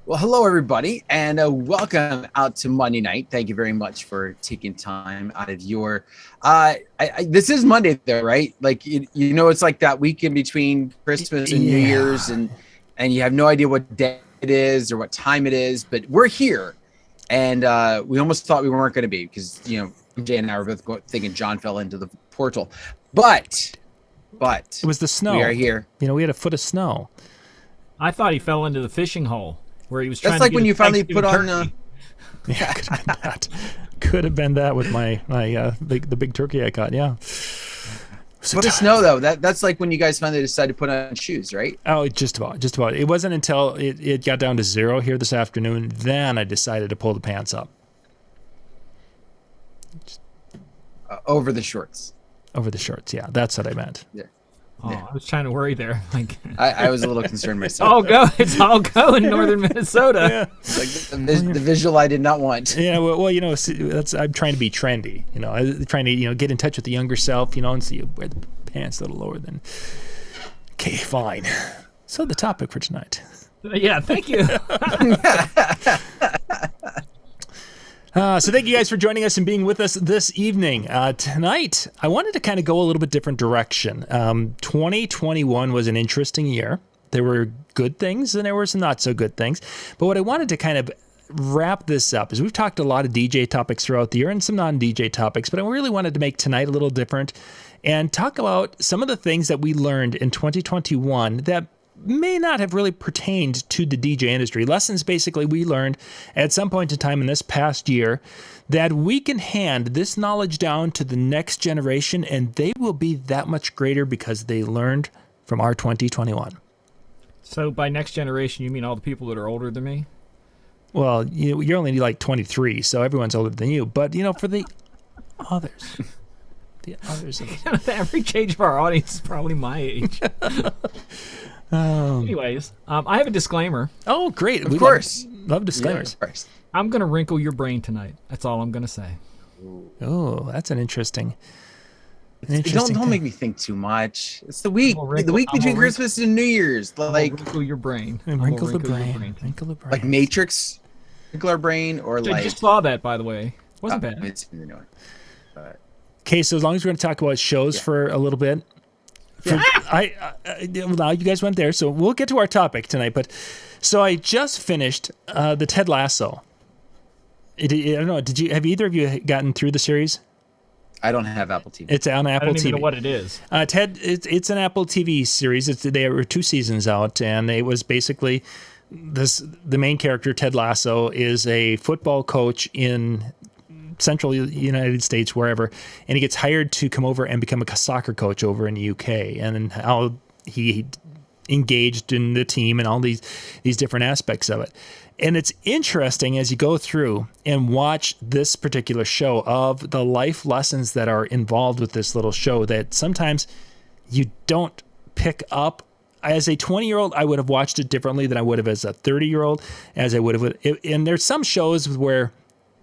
Well, hello, everybody, and welcome out to Monday night. Thank you very much for taking time out of your. This is Monday, though, right? Like it's like that week in between Christmas and New Year's, and you have no idea what day it is or what time it is. But we're here, and we almost thought we weren't going to be because MJ and I were both thinking John fell into the portal, but it was the snow. We are here. We had a foot of snow. I thought he fell into the fishing hole. Where he was trying That's like to when you finally put on the. Yeah, could have been that. Could have been that with my the big turkey I caught. Yeah. What is snow though? That's like when you guys finally decided to put on shoes, right? Oh, just about. It wasn't until it got down to 0 here this afternoon. Then I decided to pull the pants up. Over the shorts. Over the shorts, yeah. That's what I meant. Yeah. Oh, yeah. I was trying to worry there. Like I was a little concerned myself. It's all go in northern Minnesota. Yeah. It's like the visual I did not want. Yeah, well, I'm trying to be trendy. I'm trying to get in touch with the younger self. And see you wear the pants a little lower than. Okay, fine. So the topic for tonight. Yeah, thank you. So thank you guys for joining us and being with us this evening. Tonight, I wanted to kind of go a little bit different direction. 2021 was an interesting year. There were good things and there were some not so good things. But what I wanted to kind of wrap this up is we've talked a lot of DJ topics throughout the year and some non-DJ topics, but I really wanted to make tonight a little different and talk about some of the things that we learned in 2021 that may not have really pertained to the DJ industry. Lessons basically we learned at some point in time in this past year that we can hand this knowledge down to the next generation and they will be that much greater because they learned from our 2021. So by next generation, you mean all the people that are older than me? Well, you're only like 23, so everyone's older than you. But, for the others, the average age of our audience is probably my age. Anyways, I have a disclaimer. Oh, great. Of course. Love disclaimers. Yeah, of course. I'm going to wrinkle your brain tonight. That's all I'm going to say. Oh, that's an interesting don't make me think too much. It's the week. The week between Christmas and New Year's. Like wrinkle your brain. Wrinkle the brain. Like Matrix. Wrinkle our brain or I just saw that, by the way. Wasn't bad. It's in the new one. Okay, so as long as we're going to talk about shows for a little bit. Now you guys went there, so we'll get to our topic tonight. But so I just finished the Ted Lasso. I don't know. Have either of you gotten through the series? I don't have Apple TV. It's on Apple TV. I don't even know what it is. Ted, it's an Apple TV series. There were 2 seasons out, and it was basically the main character, Ted Lasso, is a football coach in central United States, wherever, and he gets hired to come over and become a soccer coach over in the UK, and how he engaged in the team and all these different aspects of it. And it's interesting as you go through and watch this particular show of the life lessons that are involved with this little show that sometimes you don't pick up. As a 20-year-old, I would have watched it differently than I would have as a 30-year-old, as I would have. And there's some shows where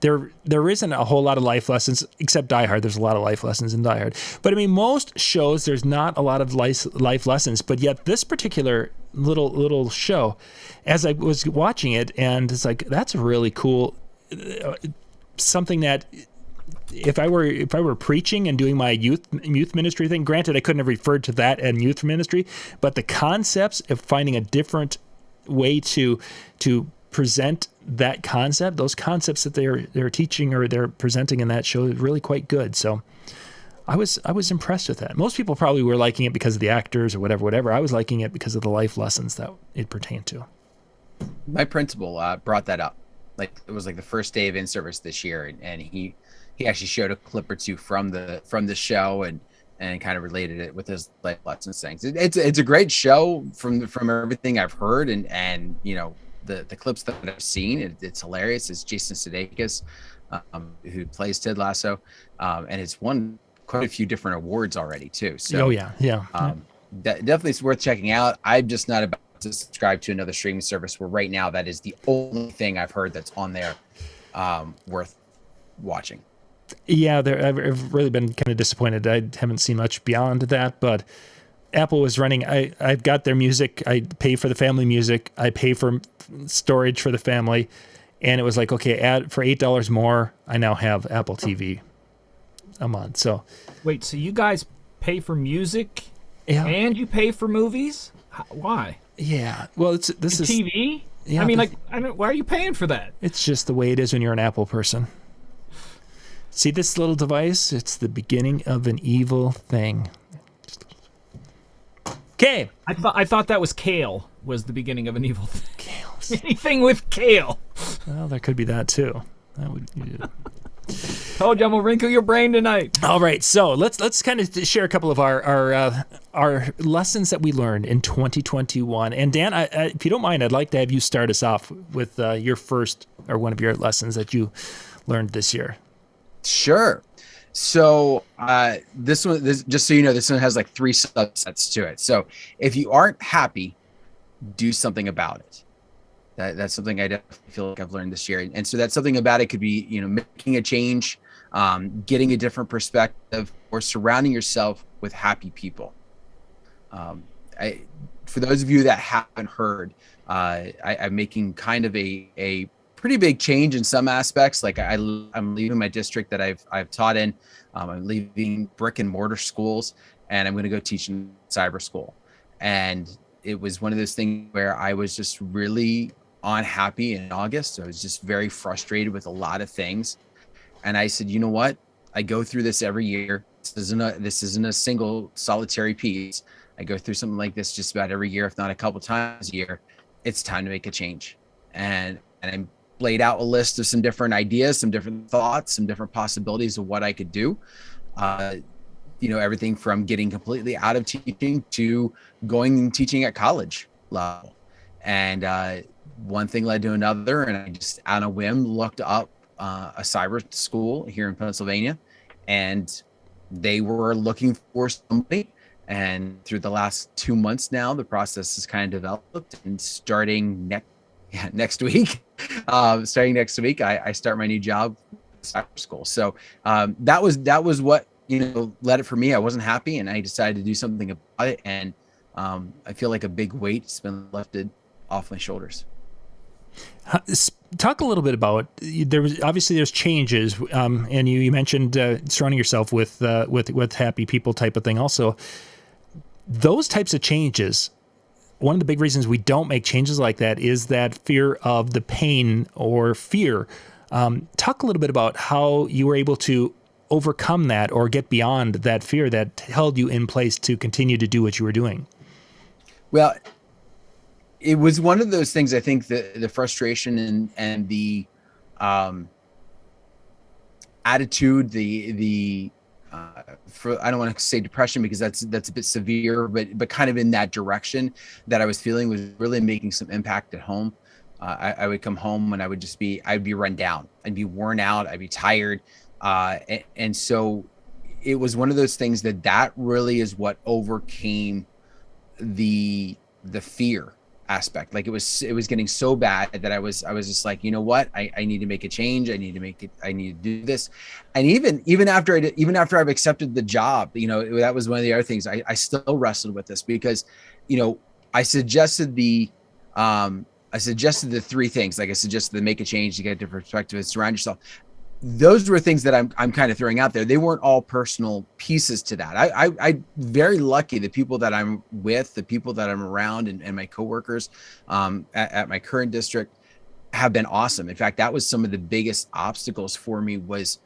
there isn't a whole lot of life lessons, except Die Hard. There's a lot of life lessons in Die Hard. But I mean, most shows, there's not a lot of life lessons. But yet this particular little show, as I was watching it, and it's like, that's really cool. Something that if I were preaching and doing my youth ministry thing, granted I couldn't have referred to that in youth ministry, but the concepts of finding a different way to present that concept, those concepts that they're teaching or they're presenting in that show, is really quite good. So I was impressed with that. Most people probably were liking it because of the actors or whatever. I was liking it because of the life lessons that it pertained to. My principal brought that up. Like it was like the first day of in-service this year, and he actually showed a clip or two from the show and kind of related it with his life lessons things. It's a great show from everything I've heard and the clips that I've seen. It's hilarious. It's Jason Sudeikis who plays Ted Lasso, and it's won quite a few different awards already too. So definitely it's worth checking out. I'm just not about to subscribe to another streaming service where right now that is the only thing I've heard that's on there worth watching. Yeah, I've really been kind of disappointed. I haven't seen much beyond that, but Apple was running, I've got their music. I pay for the family music. I pay for storage for the family. And it was like, okay, for $8 more, I now have Apple TV a month. So wait, so you guys pay for music and you pay for movies? Why? Yeah. Well, this is TV. Yeah, why are you paying for that? It's just the way it is when you're an Apple person. See this little device? It's the beginning of an evil thing. Okay. I thought that was kale was the beginning of an evil thing. Kale. Anything with kale. Well, there could be that too. That would. Told you I'm gonna wrinkle your brain tonight. All right, so let's kind of share a couple of our lessons that we learned in 2021. And Dan, if you don't mind, I'd like to have you start us off with your first or one of your lessons that you learned this year. Sure. So this just so you know, this one has like 3 subsets to it. So if you aren't happy, do something about it. That's something I definitely feel like I've learned this year. And so that something about it could be, making a change, getting a different perspective, or surrounding yourself with happy people. For those of you that haven't heard, I'm making kind of a pretty big change in some aspects. Like I'm leaving my district that I've taught in. I'm leaving brick and mortar schools, and I'm going to go teach in cyber school. And it was one of those things where I was just really unhappy in August. I was just very frustrated with a lot of things. And I said, you know what? I go through this every year. This isn't a single solitary piece. I go through something like this just about every year, if not a couple times a year. It's time to make a change. And I laid out a list of some different ideas, some different thoughts, some different possibilities of what I could do. Everything from getting completely out of teaching to going and teaching at college level. And one thing led to another, and I just on a whim looked up a cyber school here in Pennsylvania, and they were looking for somebody. And through the last 2 months now, the process has kind of developed, and starting next week, I start my new job at cyber school. So that was what led it for me. I wasn't happy, and I decided to do something about it. And I feel like a big weight's been lifted off my shoulders. Talk a little bit about there's changes, and you mentioned surrounding yourself with happy people type of thing. Also, those types of changes. One of the big reasons we don't make changes like that is that fear of the pain or fear. Talk a little bit about how you were able to overcome that or get beyond that fear that held you in place to continue to do what you were doing. Well, it was one of those things. I think the frustration and the attitude, I don't want to say depression because that's a bit severe, but kind of in that direction that I was feeling was really making some impact at home. I would come home and I'd be run down. I'd be worn out. I'd be tired. And so it was one of those things that really is what overcame the fear aspect. Like it was getting so bad that I was just like, you know what, I need to make a change. I need to do this. And even after I've accepted the job, that was one of the other things I still wrestled with this because, I suggested the 3 things. Like I suggested to make a change, to get a different perspective, and surround yourself. Those were things that I'm kind of throwing out there. They weren't all personal pieces to that. I'm very lucky. The people that I'm with, the people that I'm around, and my coworkers at my current district have been awesome. In fact, that was some of the biggest obstacles for me, was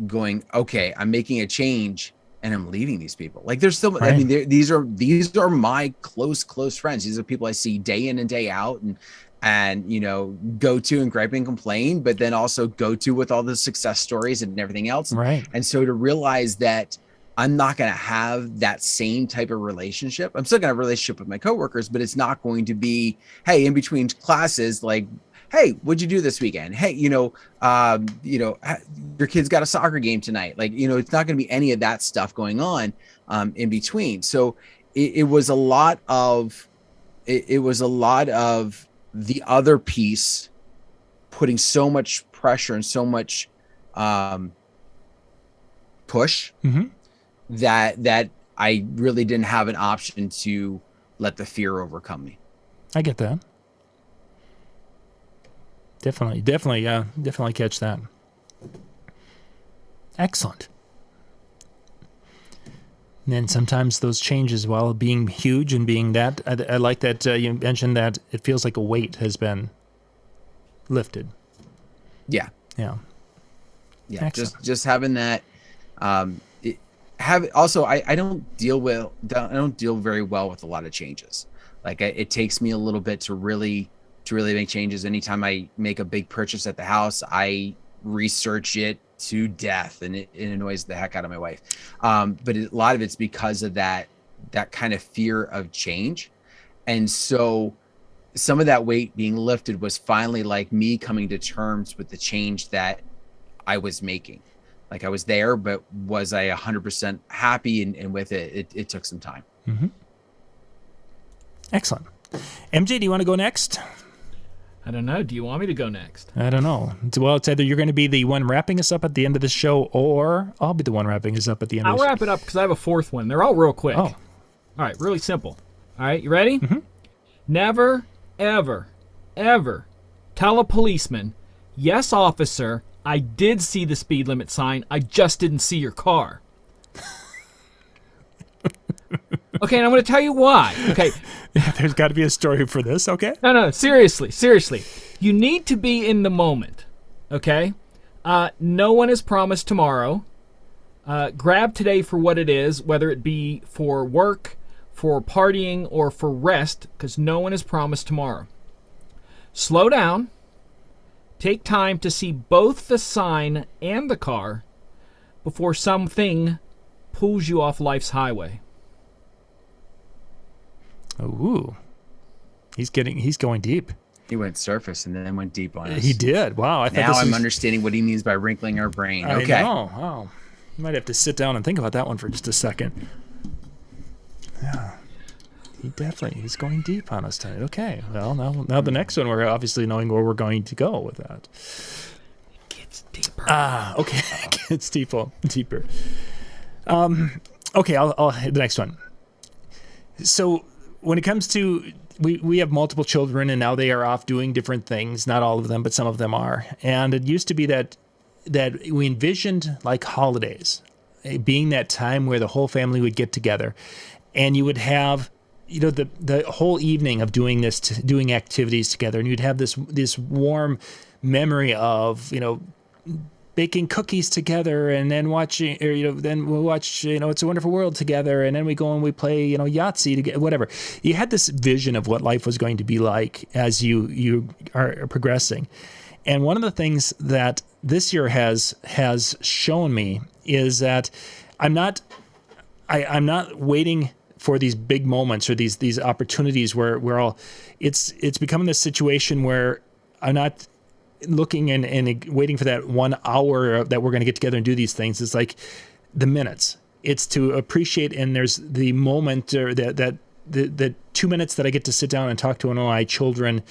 going, okay, I'm making a change and I'm leaving these people. Like there's still, right. I mean, these are my close friends. These are people I see day in and day out, and go to and gripe and complain, but then also go to with all the success stories and everything else. Right. And so to realize that I'm not going to have that same type of relationship. I'm still going to have a relationship with my coworkers, but it's not going to be, hey, in between classes, like, hey, what'd you do this weekend? Hey, your kid's got a soccer game tonight. Like, it's not going to be any of that stuff going on in between. So it was a lot of the other piece putting so much pressure and so much push that I really didn't have an option to let the fear overcome me. I get that. Definitely catch that. Excellent. And then sometimes those changes, while being huge and being that, I like that you mentioned that it feels like a weight has been lifted. Yeah. Yeah. Yeah. Excellent. Just having that. I don't deal very well with a lot of changes. Like it takes me a little bit to really make changes. Anytime I make a big purchase at the house, I research it to death, and it annoys the heck out of my wife. But a lot of it's because of that kind of fear of change. And so some of that weight being lifted was finally like me coming to terms with the change that I was making. Like I was there, but was I 100% happy and with it? It took some time. Mm-hmm. Excellent. MJ, do you want to go next? I don't know. Do you want me to go next? I don't know. Well, it's either you're going to be the one wrapping us up at the end of the show, or I'll be the one wrapping us up at the end of the show. I'll wrap it up because I have a fourth one. They're all real quick. Oh. All right, really simple. All right, you ready? Mm-hmm. Never, ever, ever tell a policeman, yes, officer, I did see the speed limit sign. I just didn't see your car. Okay, and I'm going to tell you why. Okay. There's got to be a story for this, okay? No, seriously. You need to be in the moment, okay? No one is promised tomorrow. Grab today for what it is, whether it be for work, for partying, or for rest, because no one is promised tomorrow. Slow down. Take time to see both the sign and the car before something pulls you off life's highway. Ooh. He's going deep. He went surface and then went deep on us. He did. Wow. Now I'm understanding what he means by wrinkling our brain. Okay. I know. Wow. You might have to sit down and think about that one for just a second. Yeah. He's going deep on us tonight. Okay. Well, now the next one, we're obviously knowing where we're going to go with that. It gets deeper. Okay. It gets deeper. Okay, I'll hit the next one. So when it comes to, we have multiple children, and now they are off doing different things. Not all of them, but some of them are. And it used to be that we envisioned like holidays being that time where the whole family would get together, and you would have, the whole evening of doing activities together, and you'd have this warm memory of, baking cookies together, and then watching, then we'll watch, It's a Wonderful World together, and then we go and we play, Yahtzee together, whatever. You had this vision of what life was going to be like as you are progressing. And one of the things that this year has shown me is that I'm not waiting for these big moments or these opportunities where it's becoming this situation where I'm not looking and waiting for that 1 hour that we're going to get together and do these things. It's like the minutes. It's to appreciate, and there's the moment or the 2 minutes that I get to sit down and talk to one of my children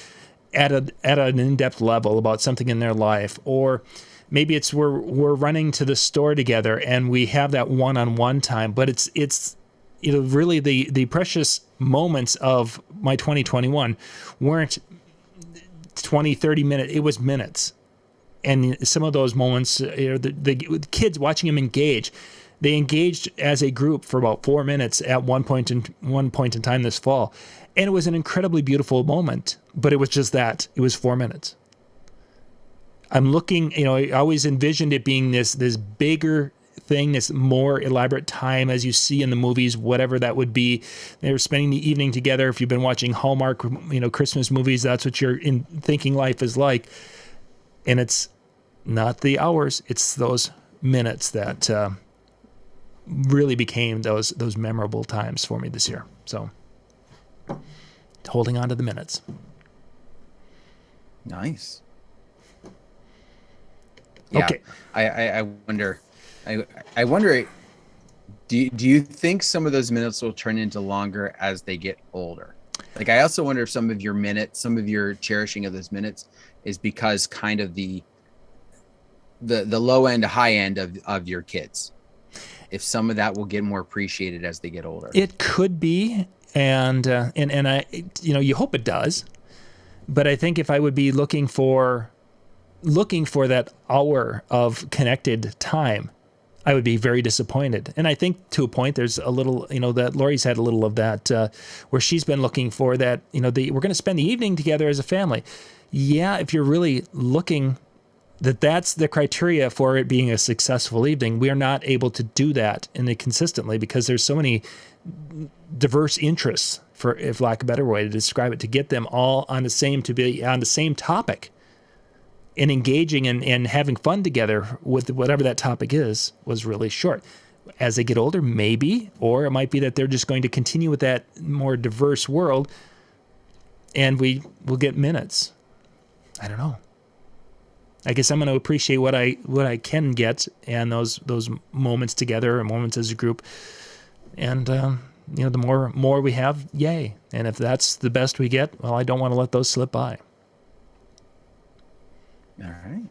at an in-depth level about something in their life, or maybe it's we're running to the store together and we have that one-on-one time. But it's really the precious moments of my 2021 weren't 20, 30 minutes, it was minutes. And some of those moments, the kids, watching them engage, they engaged as a group for about 4 minutes at one point in time this fall. And it was an incredibly beautiful moment, but it was just that. It was 4 minutes. I'm looking, I always envisioned it being this bigger thing, this more elaborate time, as you see in the movies, whatever that would be. They were spending the evening together. If you've been watching Hallmark, Christmas movies, that's what you're thinking life is like. And it's not the hours; it's those minutes that really became those memorable times for me this year. So, holding on to the minutes. Nice. Yeah, okay. I wonder. I wonder, do you think some of those minutes will turn into longer as they get older? Like, I also wonder if some of your cherishing of those minutes is because kind of the low end, high end of your kids. if some of that will get more appreciated as they get older. It could be, and I, you hope it does, but I think if I would be looking for that hour of connected time, I would be very disappointed. And I think to a point, there's a little, that Lori's had a little of that, where she's been looking for that, we're going to spend the evening together as a family. Yeah, if you're really looking that's the criteria for it being a successful evening, we are not able to do that consistently because there's so many diverse interests, for if lack of a better way to describe it, to get them all to be on the same topic and engaging and having fun together with whatever that topic is was really short. As they get older, maybe, or it might be that they're just going to continue with that more diverse world and we will get minutes. I don't know. I guess I'm going to appreciate what I can get and those moments together or moments as a group. And, the more we have, yay. And if that's the best we get, well, I don't want to let those slip by. All right.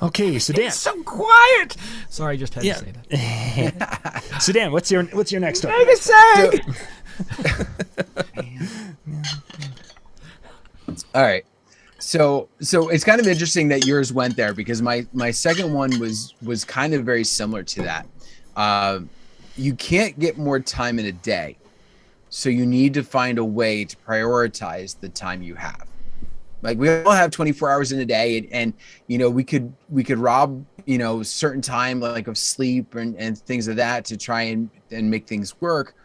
Okay, so Dan. It's so quiet. Sorry, I just had to say that. So Dan, what's your next one? Make a sag. All right. So it's kind of interesting that yours went there because my second one was kind of very similar to that. You can't get more time in a day. So you need to find a way to prioritize the time you have. Like we all have 24 hours in a day and we could rob, certain time like of sleep and things of that to try and make things work.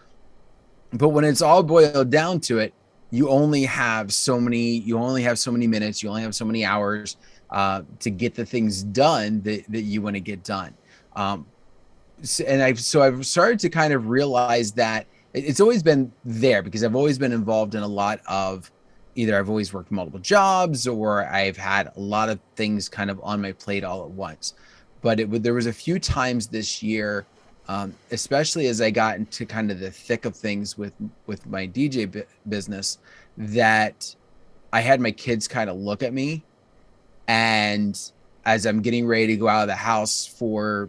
But when it's all boiled down to it, you only have so many minutes, you only have so many hours to get the things done that you want to get done. And I've started to kind of realize that it's always been there because I've always been involved in a lot of either I've always worked multiple jobs or I've had a lot of things kind of on my plate all at once. But there was a few times this year, especially as I got into kind of the thick of things with my DJ business, that I had my kids kind of look at me, and as I'm getting ready to go out of the house to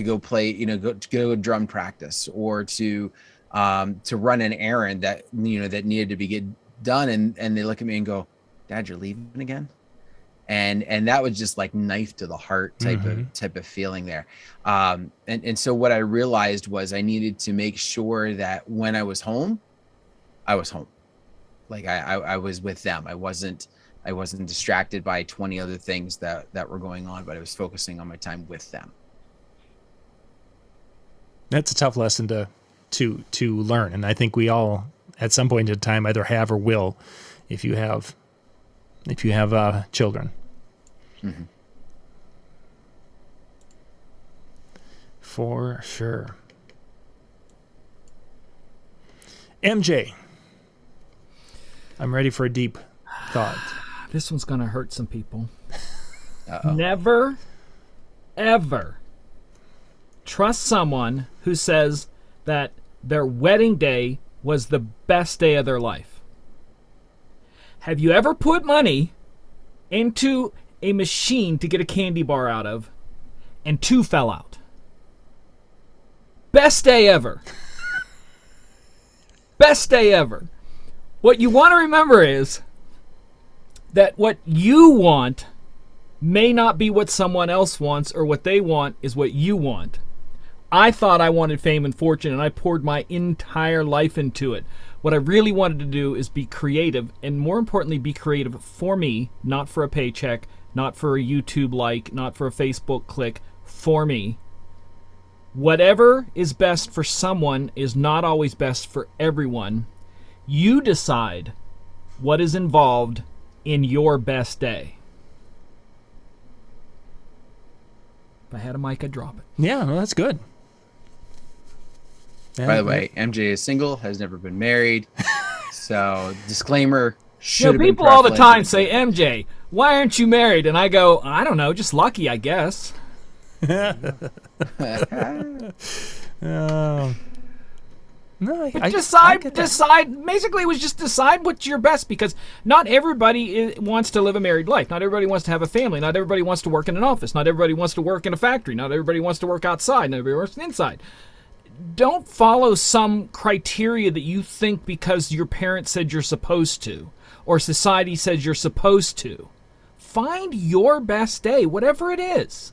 go play, go to drum practice or to run an errand that that needed to be done, and they look at me and go, "Dad, you're leaving again?" And that was just like knife to the heart type of feeling there. And so what I realized was I needed to make sure that when I was home, like I was with them. I wasn't distracted by 20 other things that were going on, but I was focusing on my time with them. That's a tough lesson to learn, and I think we all at some point in time either have or will, if you have children. Mm-hmm. For sure. MJ, I'm ready for a deep thought. This one's going to hurt some people. Uh-oh. Never, ever trust someone who says that their wedding day was the best day of their life. Have you ever put money into a machine to get a candy bar out of and 2 fell out? Best day ever. Best day ever. What you want to remember is that what you want may not be what someone else wants, or what they want is what you want. I thought I wanted fame and fortune, and I poured my entire life into it. What I really wanted to do is be creative, and more importantly, be creative for me, not for a paycheck, not for a YouTube like, not for a Facebook click, for me. Whatever is best for someone is not always best for everyone. You decide what is involved in your best day. If I had a mic, I'd drop it. Yeah, well, that's good. By the way, MJ is single, has never been married. So, disclaimer, should have been people all the time say, MJ, why aren't you married? And I go, I don't know, just lucky, I guess. No, I get that. Decide. Basically, it was just decide what's your best, because not everybody wants to live a married life. Not everybody wants to have a family. Not everybody wants to work in an office. Not everybody wants to work in a factory. Not everybody wants to work outside. Not everybody works inside. Don't follow some criteria that you think because your parents said you're supposed to, or society says you're supposed to. Find your best day, whatever it is.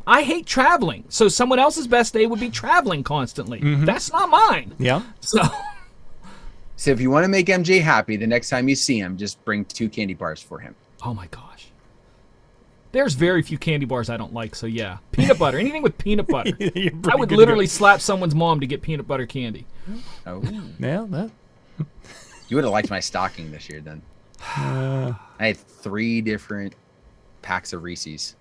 I hate traveling, so someone else's best day would be traveling constantly. Mm-hmm. That's not mine. Yeah. So if you want to make MJ happy, the next time you see him, just bring 2 candy bars for him. Oh my gosh. There's very few candy bars I don't like, so yeah. Peanut butter, anything with peanut butter. I would literally slap someone's mom to get peanut butter candy. Oh. Yeah, that. You would have liked my stocking this year then. I had 3 different packs of Reese's.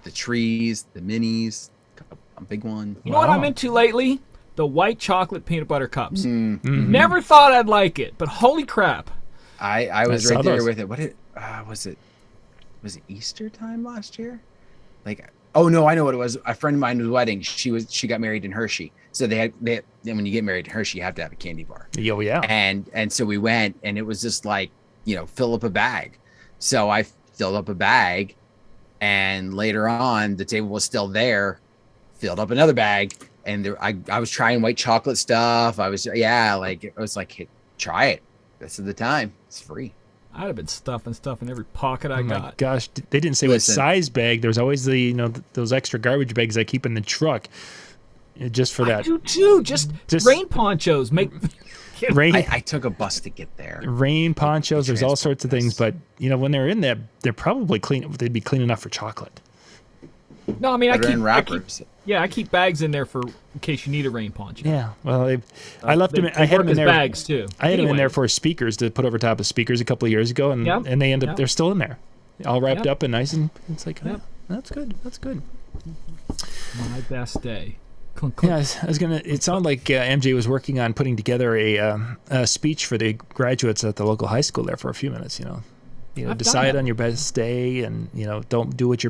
The trees, the minis, a big one. You know what I'm into lately? The white chocolate peanut butter cups. Mm-hmm. Never thought I'd like it, but holy crap. I was right there with it. What was it? Was it Easter time last year? Oh no, I know what it was. A friend of mine's wedding. She got married in Hershey. So they when you get married in Hershey, you have to have a candy bar. Oh yeah. And so we went, and it was just like, fill up a bag. So I filled up a bag. And later on, the table was still there, filled up another bag, and I was trying white chocolate stuff. I was like, hey, try it. This is the time. It's free. I'd have been stuffing stuff in every pocket I got. Oh my gosh, they didn't say what size bag. There's always those extra garbage bags I keep in the truck, just for that. I do too. Just rain ponchos. Rain. I took a bus to get there. Rain ponchos. There's all sorts of things, but when they're in there, they're probably clean. They'd be clean enough for chocolate. No, I mean I keep bags in there in case you need a rain poncho. Yeah, well, I left them. I had them in there. Bags too. I had them in there for speakers to put over top of speakers a couple of years ago, and they end up they're still in there, all wrapped up and nice, and it's like that's good. That's good. My best day. Yeah, I was gonna. It sounded like MJ was working on putting together a speech for the graduates at the local high school there for a few minutes. Decide on your best day, and don't do what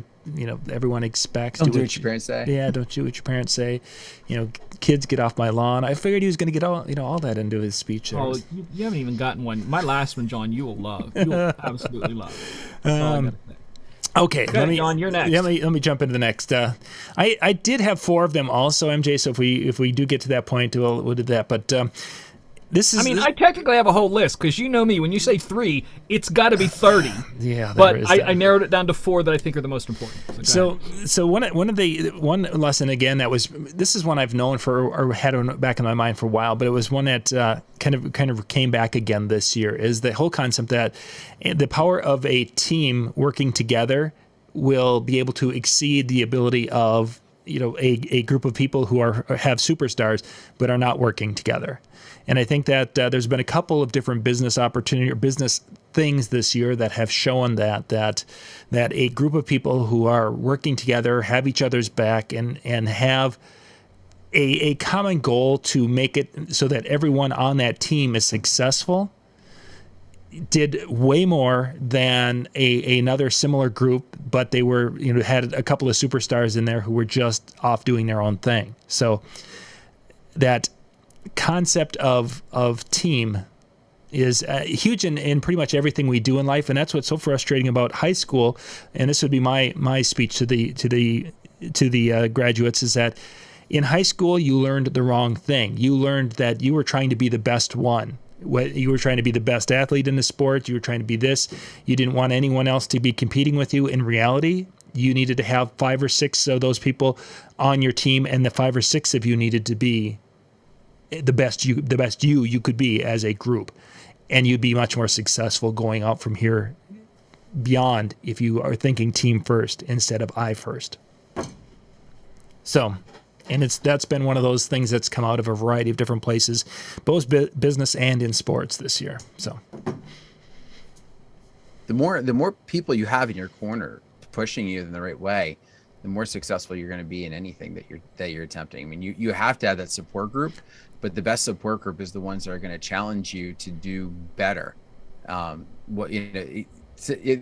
everyone expects. Don't do what your parents say. Yeah, don't do what your parents say. Kids, get off my lawn. I figured he was gonna get all that into his speech. Oh, you haven't even gotten one. My last one, John, you will love. You will absolutely love. That's all I gotta say. Okay, John, you're next. Let me jump into the next. I did have 4 of them also, MJ. So if we do get to that point, we'll do that. But this is. I mean, I technically have a whole list, because you know me. When you say 3, it's got to be 30. Yeah, but I narrowed it down to 4 that I think are the most important. So one lesson again this is one I've known for or had back in my mind for a while, but it was one that kind of came back again this year, is the whole concept that the power of a team working together will be able to exceed the ability of a group of people who have superstars but are not working together. And I think that there's been a couple of different business opportunity or business things this year that have shown that a group of people who are working together, have each other's back, and have a common goal to make it so that everyone on that team is successful, did way more than another similar group, but they were had a couple of superstars in there who were just off doing their own thing. So that concept of team is huge in pretty much everything we do in life, and that's what's so frustrating about high school. And this would be my speech to the graduates, is that in high school you learned the wrong thing. You learned that you were trying to be the best one. You were trying to be the best athlete in the sport. You were trying to be this. You didn't want anyone else to be competing with you. In reality, you needed to have 5 or 6 of those people on your team, and the 5 or 6 of you needed to be the best you could be as a group, and you'd be much more successful going out from here beyond if you are thinking team first instead of I first. So, and that's been one of those things that's come out of a variety of different places, both business and in sports this year. So, the more people you have in your corner pushing you in the right way, the more successful you're going to be in anything that you're attempting. I mean, you have to have that support group, but the best support group is the ones that are going to challenge you to do better. It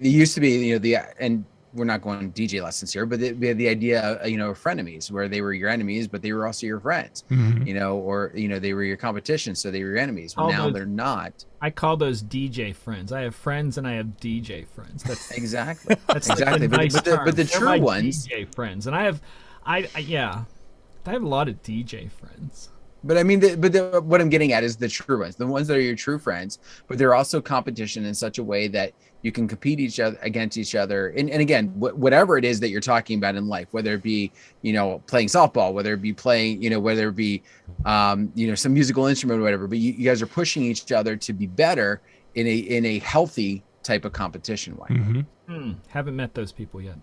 used to be, and we're not going DJ lessons here, but we had the idea, you know, of frenemies, where they were your enemies, but they were also your friends, you know, or, you know, they were your competition, so they were your enemies. Well, now they're not. I call those DJ friends. I have friends and I have DJ friends. That's exactly. That's exactly. Like a nice but the term. true They're my ones, DJ friends, and I have a lot of DJ friends. but I mean, what I'm getting at is the true ones, the ones that are your true friends, but they're also competition in such a way that you can compete against each other. And again, whatever it is that you're talking about in life, whether it be, you know, playing softball, whether it be playing, you know, whether it be, you know, some musical instrument or whatever, but you guys are pushing each other to be better in a healthy type of competition way. Haven't met those people yet.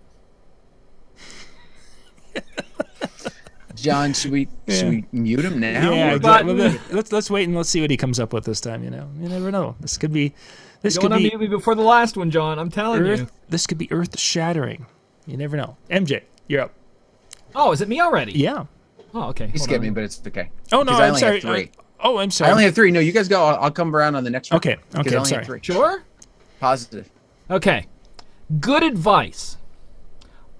John, should we mute him now? Yeah, let's wait and let's see what he comes up with this time. You know, you never know. This could be. You don't want to mute me before the last one, John. I'm telling you. This could be earth-shattering. You never know. MJ, you're up. Oh, is it me already? Yeah. Oh, okay. You skipped me, but it's okay. Oh no, I'm sorry. I'm sorry. I only have 3. No, you guys go. I'll come around on the next one. Okay. I'm sorry. 3. Sure. Positive. Okay. Good advice.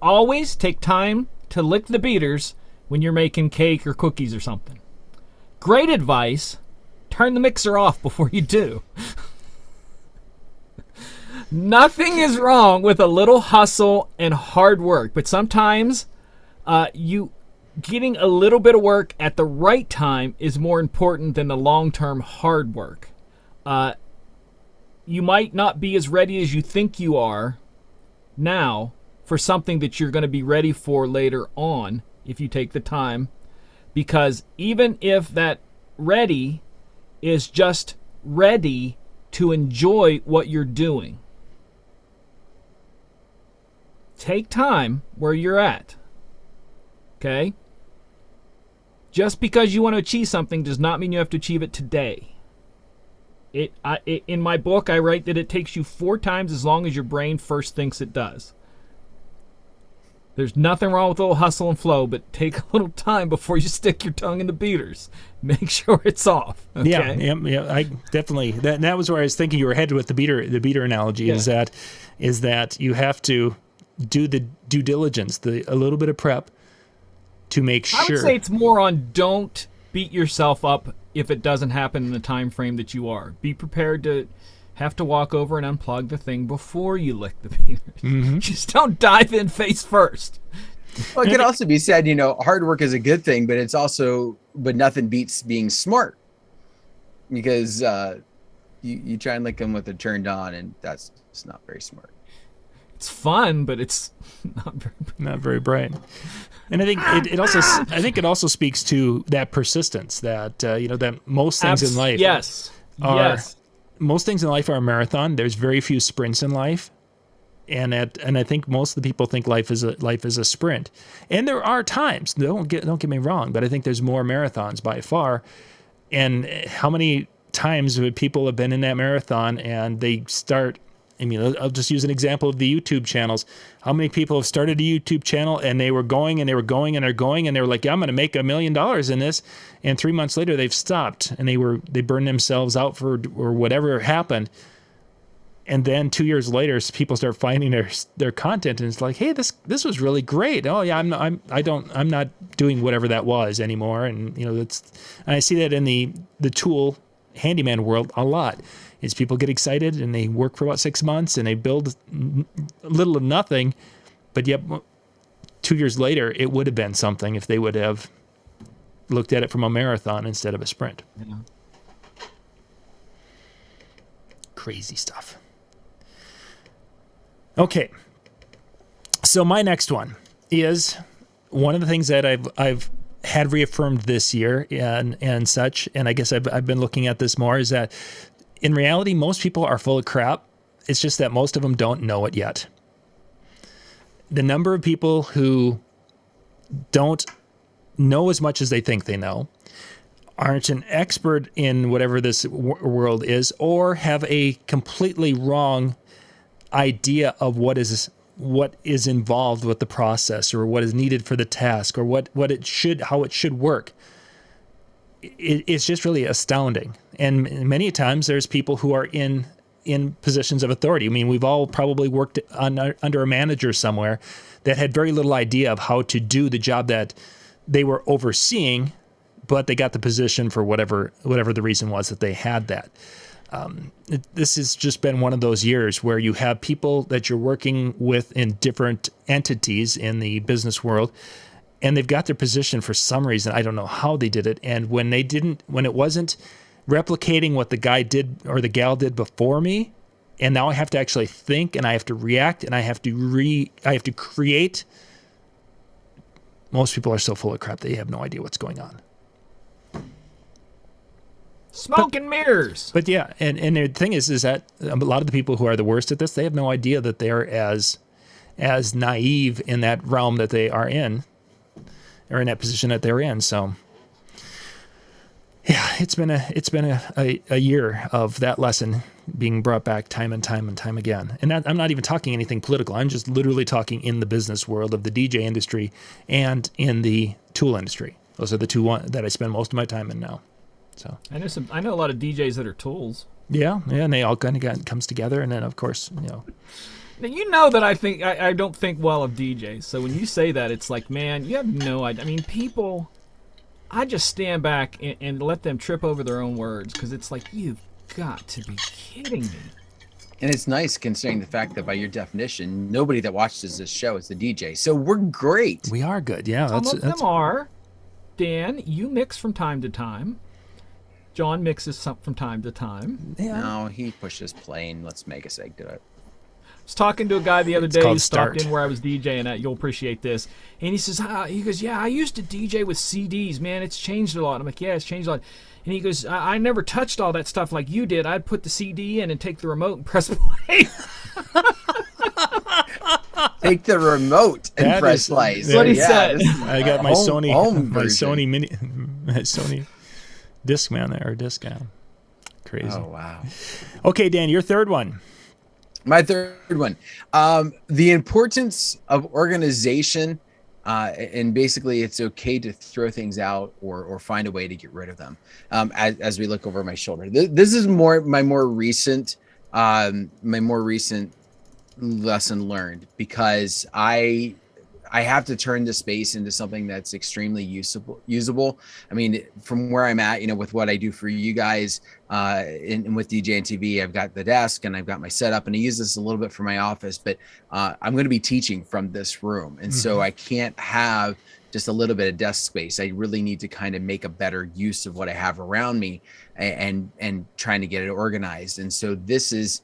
Always take time to lick the beaters when you're making cake or cookies or something. Great advice. Turn the mixer off before you do. Nothing is wrong with a little hustle and hard work, but sometimes you getting a little bit of work at the right time is more important than the long-term hard work. You might not be as ready as you think you are now for something that you're going to be ready for later on if you take the time, because even if that ready is just ready to enjoy what you're doing, take time where you're at. Okay? Just because you want to achieve something does not mean you have to achieve it today. In my book, I write that it takes you 4 times as long as your brain first thinks it does. There's nothing wrong with a little hustle and flow, but take a little time before you stick your tongue in the beaters. Make sure it's off. Okay? Yeah. I definitely that was where I was thinking you were headed with the beater analogy. Yeah. Is that you have to do the due diligence, a little bit of prep to make sure. I would say it's more on don't beat yourself up if it doesn't happen in the time frame that you are. Be prepared to have to walk over and unplug the thing before you lick the beaters. Mm-hmm. Just don't dive in face first. Well, it could also be said, you know, hard work is a good thing, but nothing beats being smart, because you try and lick them with it turned on, and it's not very smart. It's fun, but it's not very bright. And I think it also speaks to that persistence that that most things in life most things in life are a marathon. There's very few sprints in life, and I think most of the people think life is a sprint. And there are times, don't get me wrong, but I think there's more marathons by far. And how many times would people have been in that marathon and they start? I mean, I'll just use an example of the YouTube channels. How many people have started a YouTube channel and they were going and they were going and they're going and they were like, yeah, I'm going to make $1 million in this. And 3 months later, they've stopped and they burned themselves out or whatever happened. And then 2 years later, people start finding their content and it's like, hey, this was really great. Oh yeah, I'm not doing whatever that was anymore. And I see that in the tool handyman world a lot. Is people get excited and they work for about 6 months and they build little of nothing, but yet 2 years later it would have been something if they would have looked at it from a marathon instead of a sprint. Yeah. Crazy stuff. Okay, so my next one is one of the things that I've had reaffirmed this year and such, and I guess I've been looking at this more, is that in reality, most people are full of crap. It's just that most of them don't know it yet. The number of people who don't know as much as they think they know, aren't an expert in whatever this world is, or have a completely wrong idea of what is involved with the process, or what is needed for the task, or how it should work. It's just really astounding. And many times there's people who are in in positions of authority. I mean, we've all probably worked under a manager somewhere that had very little idea of how to do the job that they were overseeing, but they got the position for whatever the reason was that they had that. This has just been one of those years where you have people that you're working with in different entities in the business world, and they've got their position for some reason. I don't know how they did it. And when it wasn't replicating what the guy did or the gal did before me, and now I have to actually think and I have to react and I have to create. Most people are so full of crap they have no idea what's going on. Smoke and mirrors. But yeah, and the thing is that a lot of the people who are the worst at this, they have no idea that they're as naive in that realm that they are in, or in that position that they're in. So yeah, it's been a year of that lesson being brought back time and time and time again. And I'm not even talking anything political. I'm just literally talking in the business world of the DJ industry and in the tool industry. Those are the two that I spend most of my time in now. So I know a lot of DJs that are tools. Yeah, and they all kind of comes together, and then of course, Now, you know that I don't think well of DJs. So when you say that, it's like, man, you have no idea. I mean, people, I just stand back and let them trip over their own words, because it's like, you've got to be kidding me. And it's nice considering the fact that by your definition, nobody that watches this show is the DJ. So we're great. We are good. Yeah, Some of them are. Dan, you mix from time to time. John mixes some from time to time. Yeah. No, he pushes play and lets Megaseg do it. I was talking to a guy the other day who stopped in where I was DJing at. You'll appreciate this. And he says, yeah, I used to DJ with CDs, man. It's changed a lot. I'm like, yeah, it's changed a lot. And he goes, I never touched all that stuff like you did. I'd put the CD in and take the remote and press play. Take the remote and press play. That's what he said. I got my Sony Discman there, or Discman. Crazy. Oh, wow. Okay, Dan, your third one. My third one. The importance of organization, and basically it's okay to throw things out or find a way to get rid of them. As we look over my shoulder, this is my more recent lesson learned, because I have to turn this space into something that's extremely usable. I mean, from where I'm at, with what I do for you guys, and with DJNTV, I've got the desk and I've got my setup, and I use this a little bit for my office, but I'm going to be teaching from this room. And so I can't have just a little bit of desk space. I really need to kind of make a better use of what I have around me and trying to get it organized. And so this is,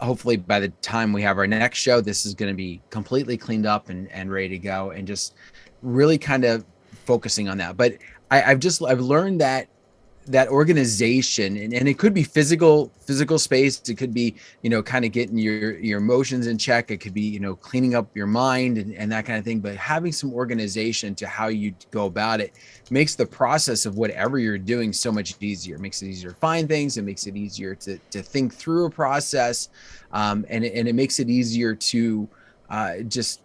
hopefully by the time we have our next show, this is going to be completely cleaned up and ready to go, and just really kind of focusing on that. But I've learned that organization, and it could be physical space. It could be, kind of getting your emotions in check. It could be, cleaning up your mind and that kind of thing. But having some organization to how you go about it makes the process of whatever you're doing so much easier. It makes it easier to find things. It makes it easier to think through a process. And it makes it easier to just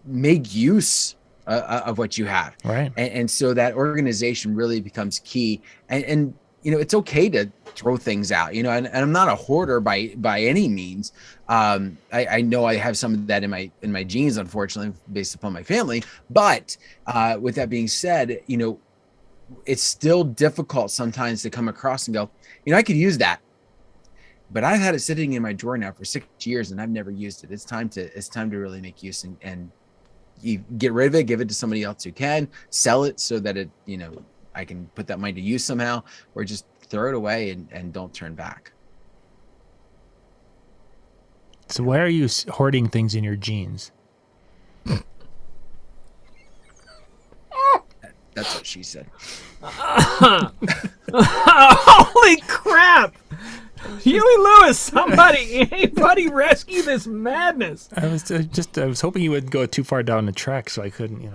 make use of what you have. Right. And so that organization really becomes key. And it's okay to throw things out, and I'm not a hoarder by any means. I know I have some of that in my genes, unfortunately, based upon my family. But with that being said, it's still difficult sometimes to come across and go, I could use that, but I've had it sitting in my drawer now for 6 years and I've never used it. It's time to really make use and you get rid of it, give it to somebody else who can, sell it so that it, I can put that money to use somehow, or just throw it away and don't turn back. So why are you hoarding things in your jeans? That's what she said. Holy crap! Huey Lewis, anybody rescue this madness. I was hoping you wouldn't go too far down the track, so I couldn't,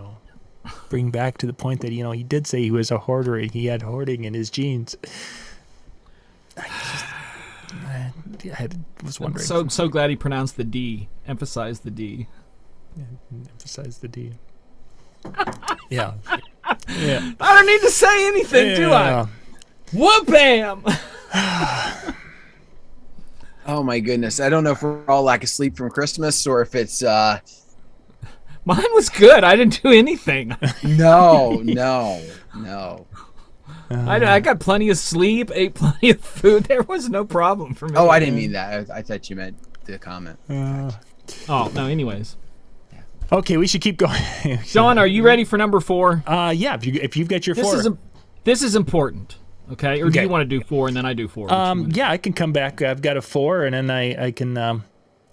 bring back to the point that, he did say he was a hoarder and he had hoarding in his jeans. I was wondering. I'm so glad he pronounced the D, emphasized the D. Yeah, emphasize the D. Yeah. I don't need to say anything, do I? Whoop-bam! Oh my goodness. I don't know if we're all lack of sleep from Christmas or if it's Mine was good. I didn't do anything. no. I got plenty of sleep, ate plenty of food. There was no problem for me. Oh, I didn't mean that. I thought you meant the comment. Oh, no, anyways. Okay, we should keep going. Sean, are you ready for number 4? Yeah, if you've got your 4. This is important, okay? Or do you want to do 4 and then I do 4? Yeah, I can come back. I've got a 4, and then I can...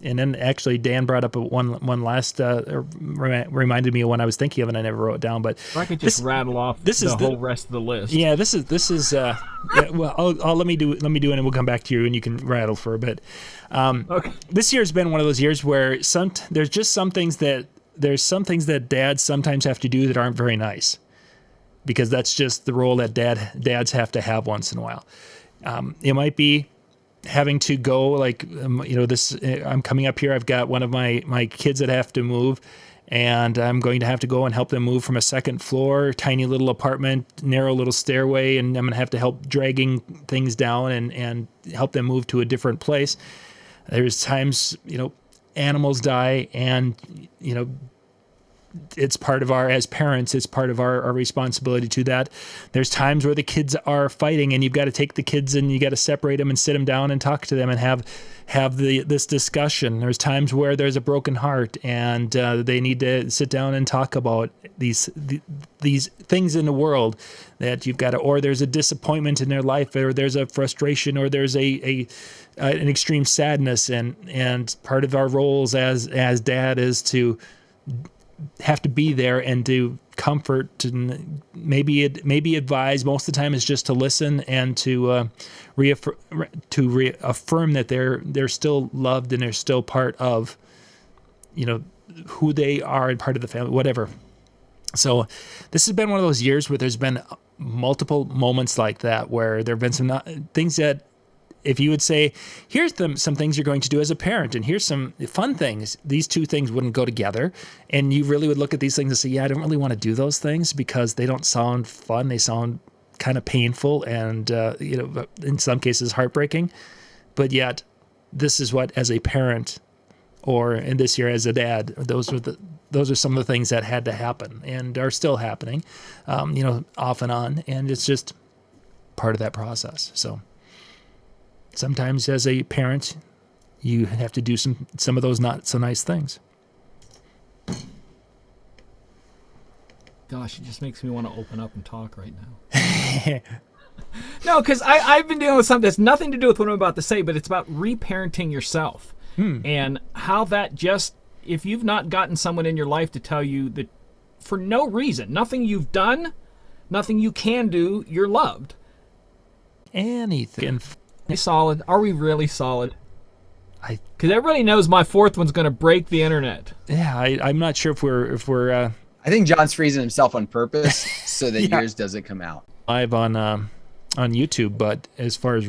and then actually Dan brought up one last, reminded me of one I was thinking of and I never wrote it down. But I could just rattle off the whole rest of the list. Yeah, this is. Yeah, well, let me do it, and we'll come back to you, and you can rattle for a bit. Okay. This year's been one of those years where there's just some things that dads sometimes have to do that aren't very nice, because that's just the role that dads have to have once in a while. It might be having to go, like, I'm coming up here, I've got one of my kids that have to move, and I'm going to have to go and help them move from a second floor, tiny little apartment, narrow little stairway, and I'm going to have to help dragging things down and help them move to a different place. There's times, animals die, and, it's part of as parents, it's part of our responsibility to that. There's times where the kids are fighting, and you've got to take the kids and you got to separate them and sit them down and talk to them and have this discussion. There's times where there's a broken heart, and they need to sit down and talk about these things in the world that you've got to, or there's a disappointment in their life, or there's a frustration, or there's an extreme sadness, and part of our roles as dad is to have to be there and to comfort and maybe advise. Most of the time it's just to listen and to reaffirm that they're still loved and they're still part of who they are and part of the family, whatever. So this has been one of those years where there's been multiple moments like that, where there have been some things that, if you would say, here's some things you're going to do as a parent, and here's some fun things, these two things wouldn't go together. And you really would look at these things and say, yeah, I don't really want to do those things because they don't sound fun. They sound kind of painful and, in some cases heartbreaking. But yet, this is what, as a parent, or in this year as a dad, those are some of the things that had to happen and are still happening, off and on. And it's just part of that process. So sometimes as a parent, you have to do some of those not so nice things. Gosh, it just makes me want to open up and talk right now. No, because I've been dealing with something that's nothing to do with what I'm about to say, but it's about reparenting yourself. And how that just, if you've not gotten someone in your life to tell you that for no reason, nothing you've done, nothing you can do, you're loved. Anything. Solid? Are we really solid? Because everybody knows my 4th one's going to break the internet. Yeah, I'm not sure if we're. I think John's freezing himself on purpose so that yours doesn't come out Live on YouTube, but as far as